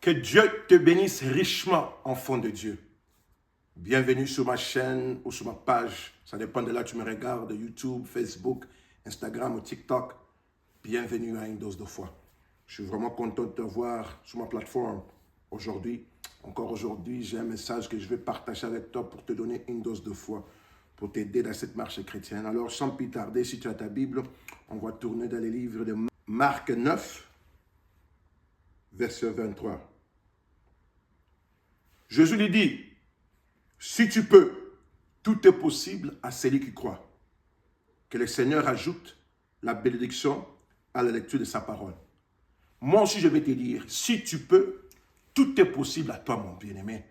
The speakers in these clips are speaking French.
Que Dieu te bénisse richement, enfant de Dieu. Bienvenue sur ma chaîne ou sur ma page. Ça dépend de là que tu me regardes, YouTube, Facebook, Instagram ou TikTok. Bienvenue à Une Dose de Foi. Je suis vraiment content de te voir sur ma plateforme aujourd'hui. Encore aujourd'hui, j'ai un message que je vais partager avec toi pour te donner une dose de foi, pour t'aider dans cette marche chrétienne. Alors, sans plus tarder, si tu as ta Bible, on va tourner dans les livres de Marc 9, verset 23. Jésus lui dit, si tu peux, tout est possible à celui qui croit. Que le Seigneur ajoute la bénédiction à la lecture de sa parole. Moi aussi, je vais te dire, si tu peux, tout est possible à toi, mon bien-aimé.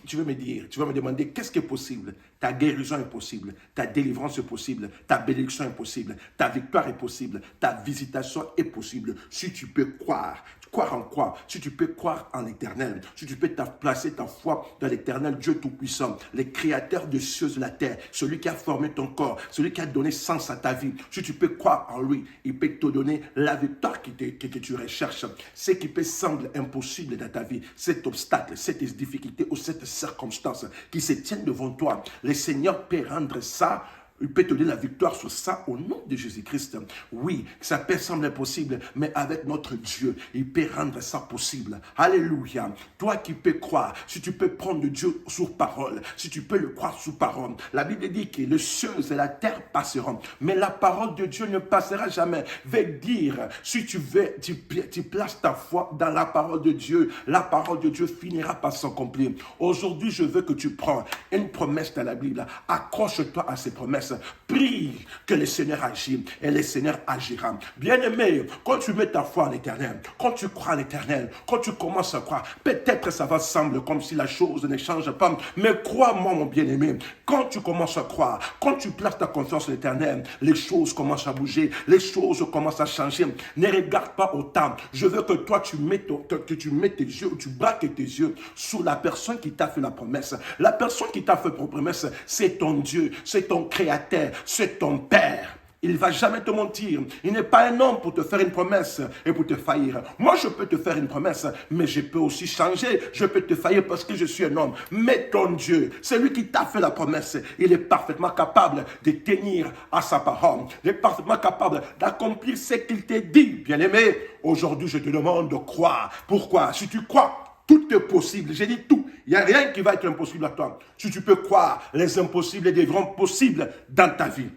Tu vas me demander, qu'est-ce qui est possible? Ta guérison est possible, ta délivrance est possible, ta bénédiction est possible, ta victoire est possible, ta visitation est possible. Si tu peux croire en quoi? Si tu peux croire en l'Éternel, si tu peux placer ta foi dans l'Éternel, Dieu Tout-Puissant, le Créateur des cieux et de la terre, celui qui a formé ton corps, celui qui a donné sens à ta vie. Si tu peux croire en lui, il peut te donner la victoire que tu recherches. Ce qui peut sembler impossible dans ta vie, cet obstacle, cette difficulté ou cette circonstance qui se tiennent devant toi, le Seigneur peut rendre ça. Il peut te donner la victoire sur ça au nom de Jésus-Christ. Oui, ça peut sembler impossible, mais avec notre Dieu, il peut rendre ça possible. Alléluia. Toi qui peux croire, si tu peux prendre Dieu sur parole, si tu peux le croire sur parole. La Bible dit que les cieux et la terre passeront, mais la parole de Dieu ne passera jamais. Veut dire, si tu veux, tu places ta foi dans la parole de Dieu, la parole de Dieu finira par s'accomplir. Aujourd'hui, je veux que tu prends une promesse dans la Bible. Accroche-toi à ces promesses. Prie que le Seigneur agisse et le Seigneur agira. Bien-aimé, quand tu mets ta foi en l'Éternel, quand tu crois en l'Éternel, quand tu commences à croire, peut-être ça va sembler comme si la chose ne change pas, mais crois-moi mon bien-aimé, quand tu commences à croire, quand tu places ta confiance en l'Éternel, les choses commencent à bouger, les choses commencent à changer. Ne regarde pas au temps. Je veux que toi tu mets tes yeux, tu braques tes yeux sur la personne qui t'a fait la promesse. La personne qui t'a fait la promesse, c'est ton Dieu, c'est ton Créateur. C'est ton Père. Il ne va jamais te mentir. Il n'est pas un homme pour te faire une promesse et pour te faillir. Moi, je peux te faire une promesse, mais je peux aussi changer. Je peux te faillir parce que je suis un homme. Mais ton Dieu, celui qui t'a fait la promesse, il est parfaitement capable de tenir à sa parole. Il est parfaitement capable d'accomplir ce qu'il t'a dit. Bien-aimé, aujourd'hui, je te demande de croire. Pourquoi? Si tu crois, tout est possible. J'ai dit tout. Il n'y a rien qui va être impossible à toi. Si tu peux croire, les impossibles deviendront possibles dans ta vie.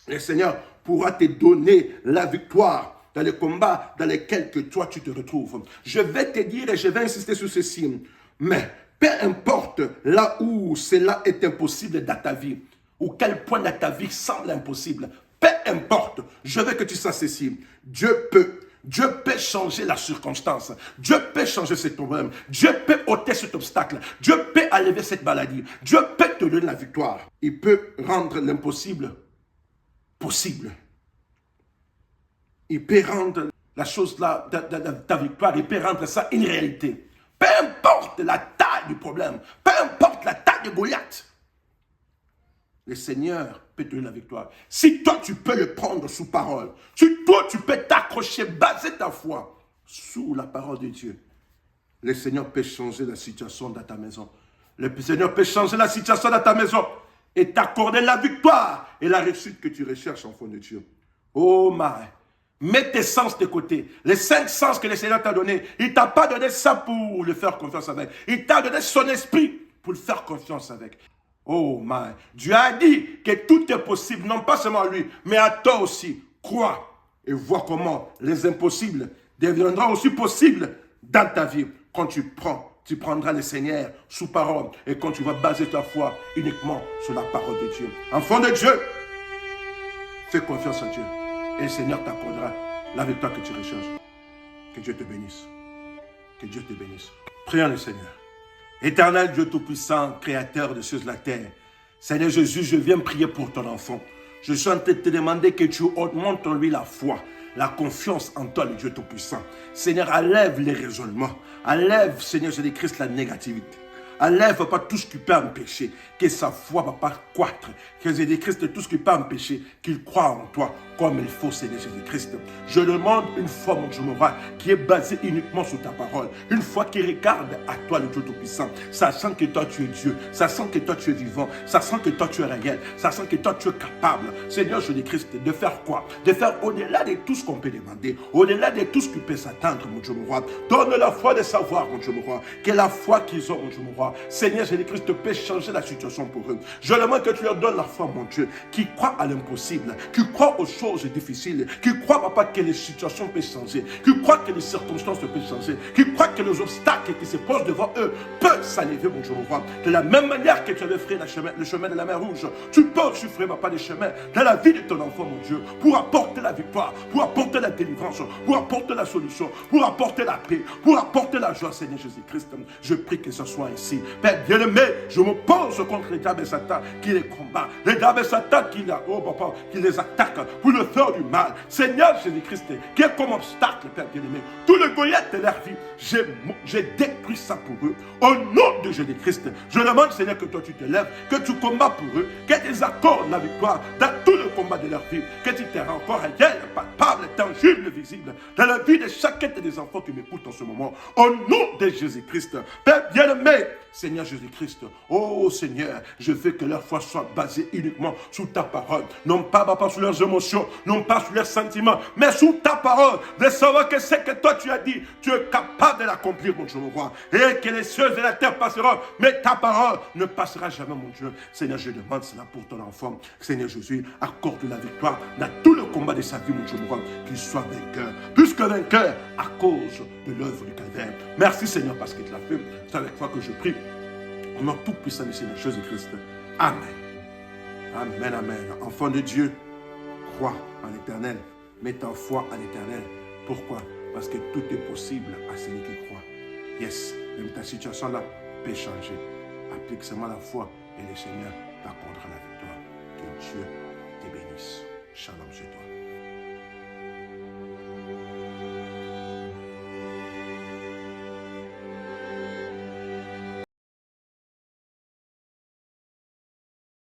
Le Seigneur pourra te donner la victoire dans les combats dans lesquels que toi tu te retrouves. Je vais te dire et je vais insister sur ceci. Mais peu importe là où cela est impossible dans ta vie, ou quel point dans ta vie semble impossible, peu importe, je veux que tu saches ceci. Dieu peut changer la circonstance. Dieu peut changer ce problème. Dieu peut ôter cet obstacle. Dieu peut enlever cette maladie. Dieu peut te donner la victoire. Il peut rendre l'impossible possible. Il peut rendre la chose là, ta victoire, il peut rendre ça une réalité. Peu importe la taille du problème, peu importe la taille de Goliath, le Seigneur peut te donner la victoire. Si toi, tu peux le prendre sous parole, si toi, tu peux t'accrocher, baser ta foi sous la parole de Dieu, le Seigneur peut changer la situation dans ta maison. Le Seigneur peut changer la situation dans ta maison et t'accorder la victoire et la réussite que tu recherches, enfant de Dieu. Oh, my. Mets tes sens de côté. Les 5 sens que le Seigneur t'a donné, il ne t'a pas donné ça pour le faire confiance avec. Il t'a donné son esprit pour le faire confiance avec. Oh my, Dieu a dit que tout est possible, non pas seulement à lui, mais à toi aussi. Crois et vois comment les impossibles deviendront aussi possibles dans ta vie. Quand tu prendras le Seigneur sous parole et quand tu vas baser ta foi uniquement sur la parole de Dieu. Enfant de Dieu, fais confiance en Dieu et le Seigneur t'accordera la victoire que tu recherches. Que Dieu te bénisse. Que Dieu te bénisse. Prions le Seigneur. Éternel Dieu Tout-Puissant, Créateur de cieux et de la terre, Seigneur Jésus, je viens prier pour ton enfant. Je suis en train de te demander que tu augmentes en lui la foi, la confiance en toi, le Dieu Tout-Puissant. Seigneur, enlève les raisonnements. Enlève, Seigneur Jésus-Christ, la négativité. Enlève, papa, tout ce qui peut empêcher que sa foi, papa, croître. Que Jésus-Christ, tout ce qui peut empêcher qu'il croie en toi comme il faut, Seigneur Jésus-Christ. Je demande une foi, mon Dieu, mon roi, qui est basée uniquement sur ta parole. Une foi qui regarde à toi, le Dieu Tout-Puissant, sachant que toi, tu es Dieu, sachant que toi, tu es vivant, sachant que toi, tu es réel, sachant que toi, tu es capable, Seigneur Jésus-Christ, de faire quoi? De faire au-delà de tout ce qu'on peut demander, au-delà de tout ce qui peut s'attendre, mon Dieu, mon roi. Donne la foi de savoir, mon Dieu, mon roi, que la foi qu'ils ont, mon Dieu, mon roi, Seigneur Jésus-Christ peut changer la situation pour eux. Je demande que tu leur donnes la foi, mon Dieu, qui croit à l'impossible, qui croit aux choses difficiles, qui croit, papa, que les situations peuvent changer, qui croit que les circonstances peuvent changer, qui croit que les obstacles qui se posent devant eux peuvent s'enlever, mon Dieu, mon roi. De la même manière que tu avais fait le chemin de la mer Rouge, tu peux aussi faire, papa, les chemins dans la vie de ton enfant, mon Dieu, pour apporter la victoire, pour apporter la délivrance, pour apporter la solution, pour apporter la paix, pour apporter la joie, Seigneur Jésus-Christ. Je prie que ce soit ainsi. Père bien-aimé, je me pose contre les diables et Satan qui les combat, les diables et Satan qui les attaquent pour le faire du mal. Seigneur Jésus-Christ, qui est comme obstacle, Père bien-aimé, tout le goyette de leur vie, j'ai détruit ça pour eux. Au nom de Jésus-Christ, je demande, Seigneur, que toi tu te lèves, que tu combats pour eux, que tu accordes la victoire dans tout le combat de leur vie, que tu te rends encore réel, palpable, tangible, visible, dans la vie de chacun des enfants qui m'écoutent en ce moment. Au nom de Jésus-Christ, Père bien-aimé, Seigneur Jésus-Christ, oh Seigneur, je veux que leur foi soit basée uniquement sur ta parole, non pas, papa, sur leurs émotions, non pas sur leurs sentiments, mais sur ta parole, de savoir que ce que toi tu as dit, tu es capable de l'accomplir, mon Dieu, mon roi, et que les cieux et la terre passeront, mais ta parole ne passera jamais, mon Dieu. Seigneur, je demande cela pour ton enfant. Seigneur Jésus, accorde la victoire dans tout le combat de sa vie, mon Dieu, mon roi, qu'il soit vainqueur, plus que vainqueur à cause de l'œuvre du calvaire. Merci, Seigneur, parce que tu l'as fait. C'est avec toi que je prie. Au nom tout puissant du Seigneur Jésus-Christ. Amen. Amen, amen. Enfant de Dieu, crois en l'Éternel. Mets ta foi en l'Éternel. Pourquoi? Parce que tout est possible à celui qui croit. Yes, même ta situation là peut changer. Applique seulement la foi et le Seigneur t'accordera la victoire. Que Dieu te bénisse. Shalom chez toi.